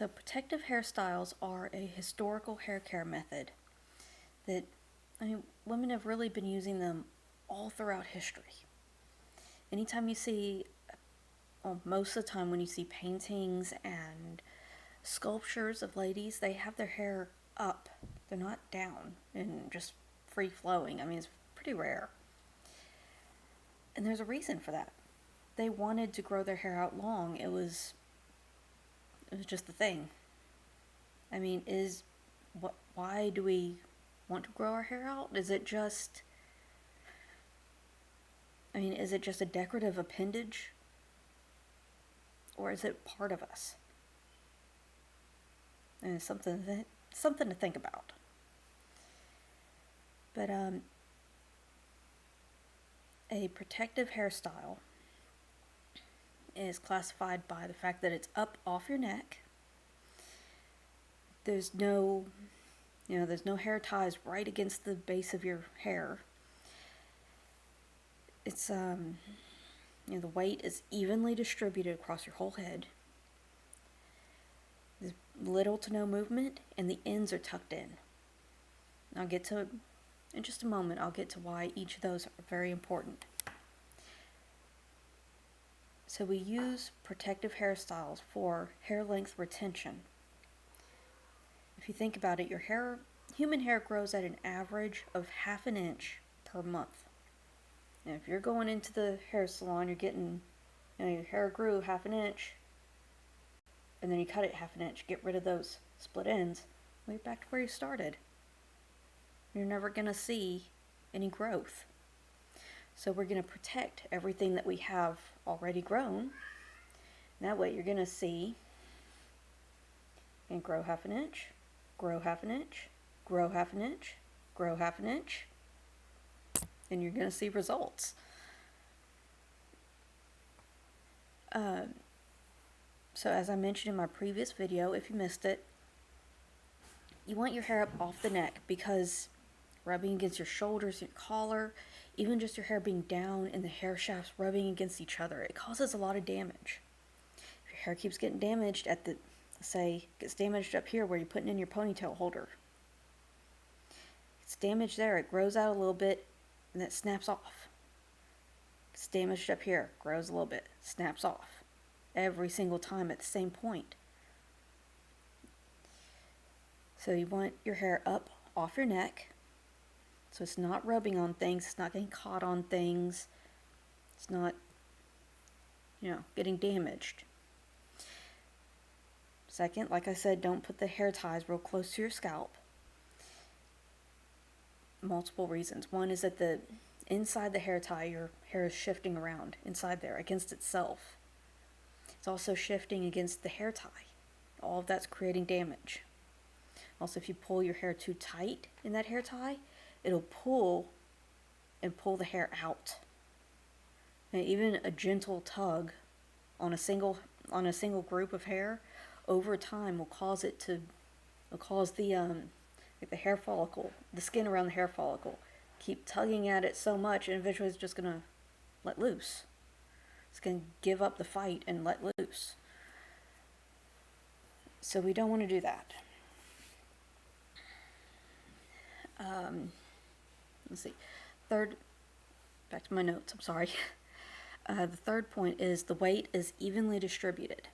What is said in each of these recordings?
So protective hairstyles are a historical hair care method that, women have really been using them all throughout history. Anytime you see, well, most of the time when you see paintings and sculptures of ladies, they have their hair up. They're not down and just free flowing. It's pretty rare. And there's a reason for that. They wanted to grow their hair out long. It was just the thing. Why do we want to grow our hair out? Is it just a decorative appendage? Or is it part of us? And it's something to think about. But a protective hairstyle is classified by the fact that it's up off your neck. There's no hair ties right against the base of your hair. It's the weight is evenly distributed across your whole head. There's little to no movement, and the ends are tucked in. In just a moment, I'll get to why each of those are very important. So we use protective hairstyles for hair length retention. If you think about it, human hair grows at an average of ½ an inch per month. And if you're going into the hair salon, you're getting, your hair grew ½ an inch, and then you cut it ½ an inch, get rid of those split ends, you're back to where you started. You're never going to see any growth. So we're going to protect everything that we have already grown. That way you're going to see and grow ½ an inch, grow ½ an inch, grow ½ an inch, grow ½ an inch, and you're going to see results. So as I mentioned in my previous video, if you missed it, you want your hair up off the neck because rubbing against your shoulders, your collar, even just your hair being down and the hair shafts rubbing against each other, it causes a lot of damage. If your hair keeps getting damaged gets damaged up here where you're putting in your ponytail holder, it's damaged there, it grows out a little bit and it snaps off. It's damaged up here, grows a little bit, snaps off. Every single time at the same point. So you want your hair up off your neck, so it's not rubbing on things, it's not getting caught on things, it's not, getting damaged. Second, like I said, don't put the hair ties real close to your scalp. Multiple reasons. One is that inside the hair tie, your hair is shifting around inside there against itself. It's also shifting against the hair tie. All of that's creating damage. Also, if you pull your hair too tight in that hair tie, it'll pull the hair out. And even a gentle tug on a single group of hair over time will cause the hair follicle, the skin around the hair follicle, keep tugging at it so much, and eventually it's just gonna let loose. It's going to give up the fight and let loose. So we don't want to do that. Let's see. Back to my notes, I'm sorry. The third point is the weight is evenly distributed.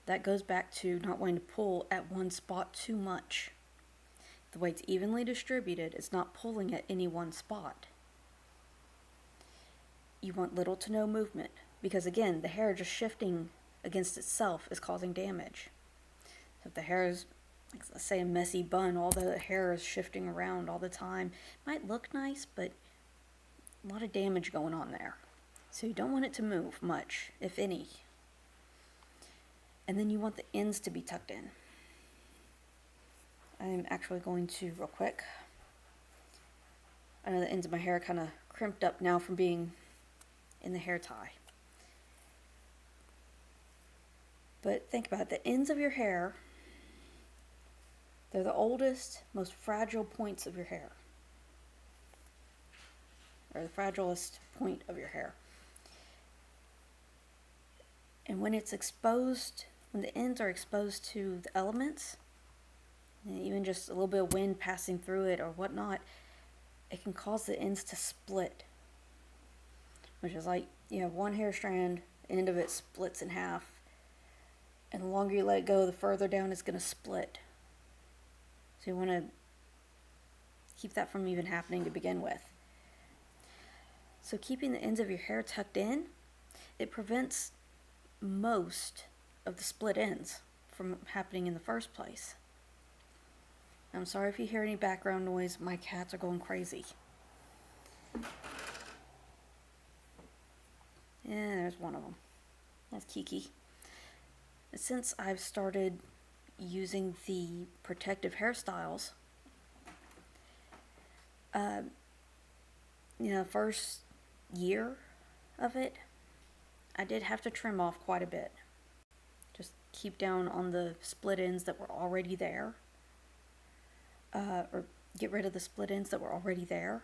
That goes back to not wanting to pull at one spot too much. The weight's evenly distributed, it's not pulling at any one spot. You want little to no movement because, again, the hair just shifting against itself is causing damage. So if the hair is, let's say, a messy bun, all the hair is shifting around all the time, it might look nice, but a lot of damage going on there. So you don't want it to move much, if any. And then you want the ends to be tucked in. I'm actually going to, real quick, I know the ends of my hair are kind of crimped up now from being in the hair tie. But think about it, the ends of your hair, they're the oldest, most fragile points of your hair. Or the fragilest point of your hair. And when it's exposed, when the ends are exposed to the elements, and even just a little bit of wind passing through it or whatnot, it can cause the ends to split. Which is like, you have one hair strand, end of it splits in half, and the longer you let it go, the further down it's going to split. So you want to keep that from even happening to begin with. So keeping the ends of your hair tucked in, it prevents most of the split ends from happening in the first place. I'm sorry if you hear any background noise, my cats are going crazy. And there's one of them. That's Kiki. Since I've started using the Protective Hairstyles, first year of it, I did have to trim off quite a bit. Just keep down on the split ends that were already there. Or get rid of the split ends that were already there.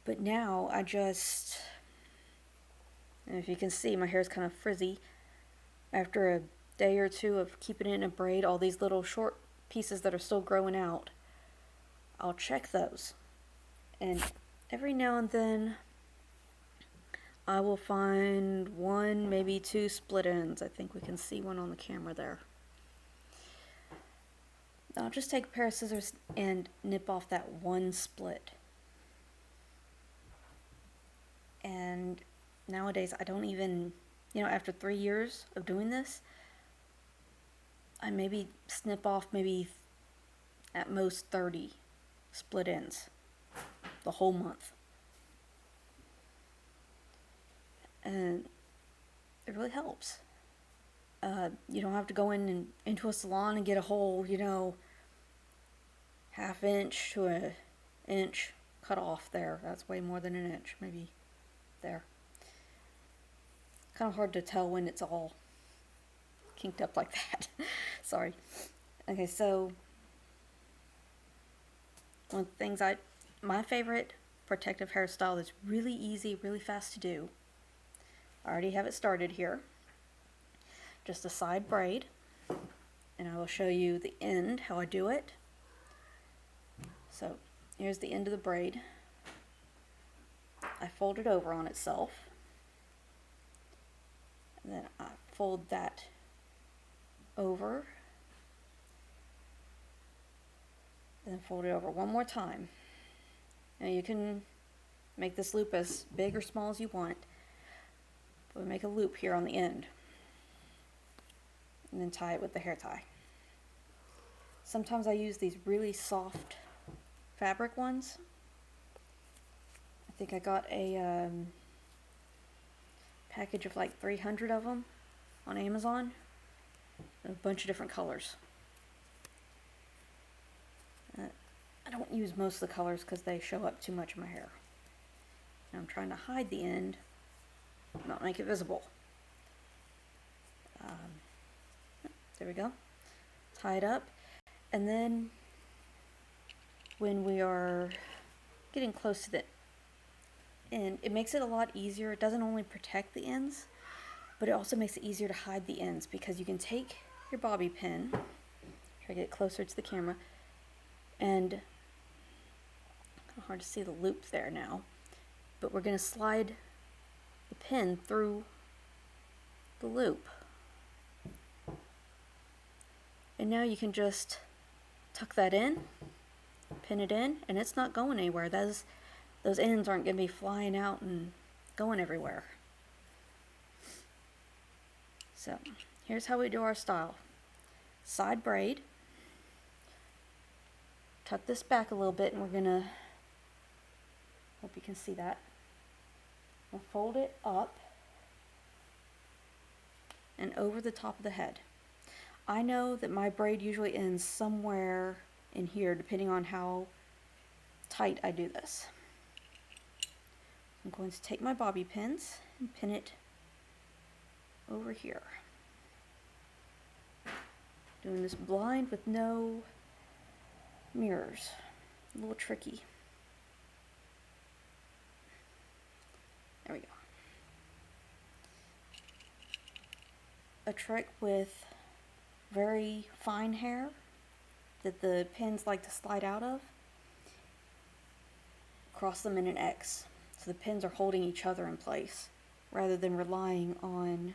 But now I just, and if you can see, my hair is kind of frizzy. After a day or two of keeping it in a braid, all these little short pieces that are still growing out, I'll check those. And every now and then, I will find one, maybe two split ends. I think we can see one on the camera there. I'll just take a pair of scissors and nip off that one split. And nowadays, I don't even, after 3 years of doing this, I maybe snip off maybe at most 30 split ends the whole month. And it really helps. You don't have to go into a salon and get a whole, half inch to an inch cut off there. That's way more than an inch, maybe there. Kind of hard to tell when it's all kinked up like that. Sorry. Okay, so one of the things my favorite protective hairstyle that's really easy, really fast to do. I already have it started here. Just a side braid, and I will show you the end, how I do it. So here's the end of the braid. I fold it over on itself, and then I fold that over, and then fold it over one more time. Now you can make this loop as big or small as you want, but we make a loop here on the end, and then tie it with the hair tie. Sometimes I use these really soft fabric ones. I think I got a package of like 300 of them on Amazon. A bunch of different colors. I don't use most of the colors because they show up too much in my hair. And I'm trying to hide the end, not make it visible. There we go. Tie it up. And then when we are getting close to the end, it makes it a lot easier. It doesn't only protect the ends, but it also makes it easier to hide the ends, because you can take your bobby pin, try to get closer to the camera, and hard to see the loop there now, but we're going to slide the pin through the loop. And now you can just tuck that in, pin it in, and it's not going anywhere. Those ends aren't going to be flying out and going everywhere. So here's how we do our style. Side braid, tuck this back a little bit, and we're going to, hope you can see that, we'll fold it up and over the top of the head. I know that my braid usually ends somewhere in here, depending on how tight I do this. I'm going to take my bobby pins and pin it over here. Doing this blind with no mirrors. A little tricky. There we go. a trick with very fine hair that the pins like to slide out of. Cross them in an X, so the pins are holding each other in place rather than relying on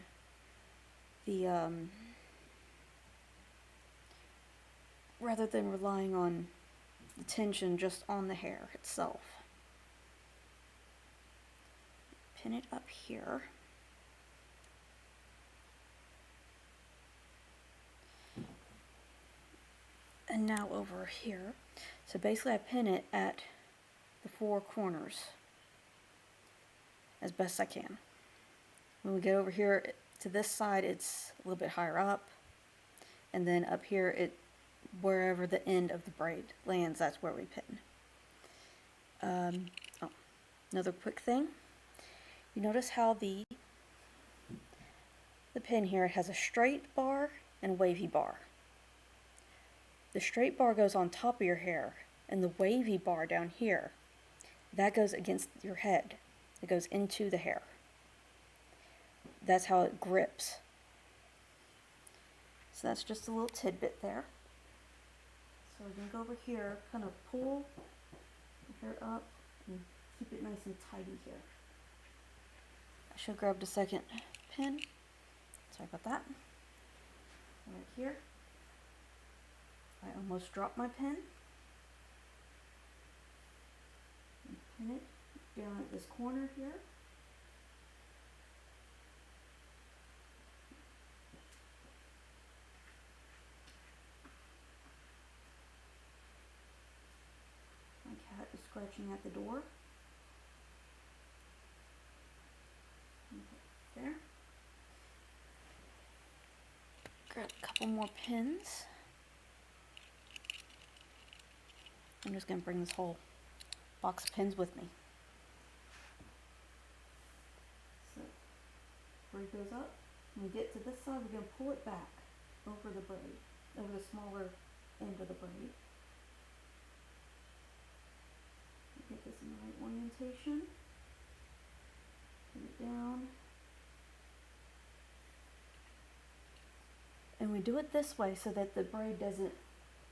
the tension just on the hair itself. Pin it up here. And now over here. So basically I pin it at the four corners as best I can. When we get over here to this side, it's a little bit higher up, and then up here, wherever the end of the braid lands, that's where we pin. Another quick thing, you notice how the pin here has a straight bar and a wavy bar. The straight bar goes on top of your hair, and the wavy bar down here, that goes against your head. It goes into the hair. That's how it grips. So that's just a little tidbit there. So we're going to go over here, kind of pull the hair up and keep it nice and tidy here. I should have grabbed a second pin. Sorry about that. Right here. I almost dropped my pin. And pin it down at this corner here. My cat is scratching at the door. There. Grab a couple more pins. I'm just going to bring this whole box of pins with me. So, braid goes up. When we get to this side, we're going to pull it back over the braid, over the smaller end of the braid. Get this in the right orientation. Put it down. And we do it this way so that the braid doesn't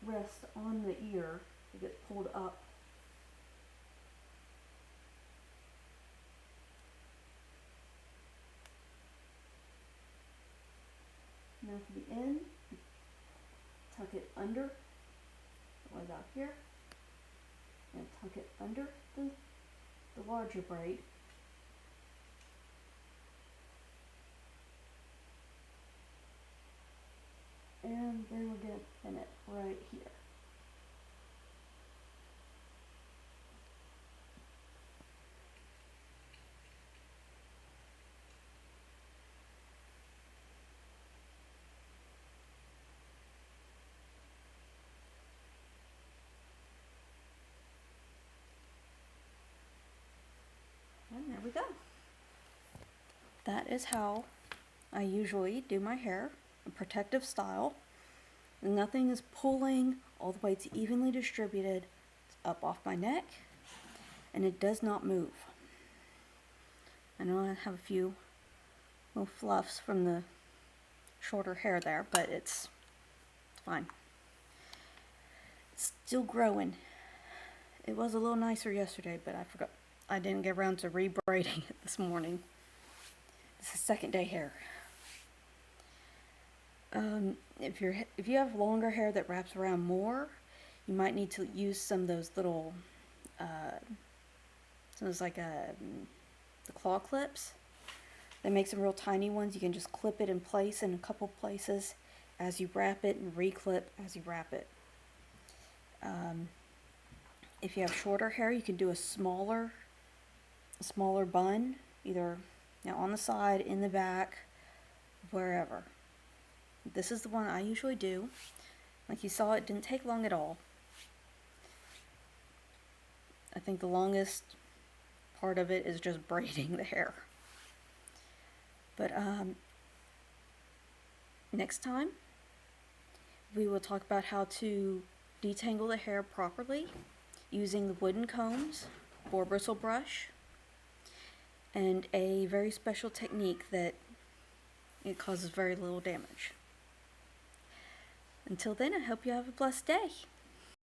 rest on the ear. It gets pulled up. Now for the end, tuck it under, like out here, and tuck it under the larger braid. And then we're going to pin it right here. And there we go. That is how I usually do my hair, a protective style. Nothing is pulling, all the way it's evenly distributed. It's up off my neck, and it does not move. I know I have a few little fluffs from the shorter hair there, but it's fine. It's still growing. It was a little nicer yesterday, but I didn't get around to rebraiding it this morning. This is second day hair. If you have longer hair that wraps around more, you might need to use some of those little, the claw clips. They make some real tiny ones. You can just clip it in place in a couple places as you wrap it, and re-clip as you wrap it. If you have shorter hair, you can do a smaller bun, either on the side, in the back, wherever. This is the one I usually do. Like you saw, it didn't take long at all. I think the longest part of it is just braiding the hair. But next time, we will talk about how to detangle the hair properly using the wooden combs, 4-bristle brush, and a very special technique that It causes very little damage. Until then, I hope you have a blessed day.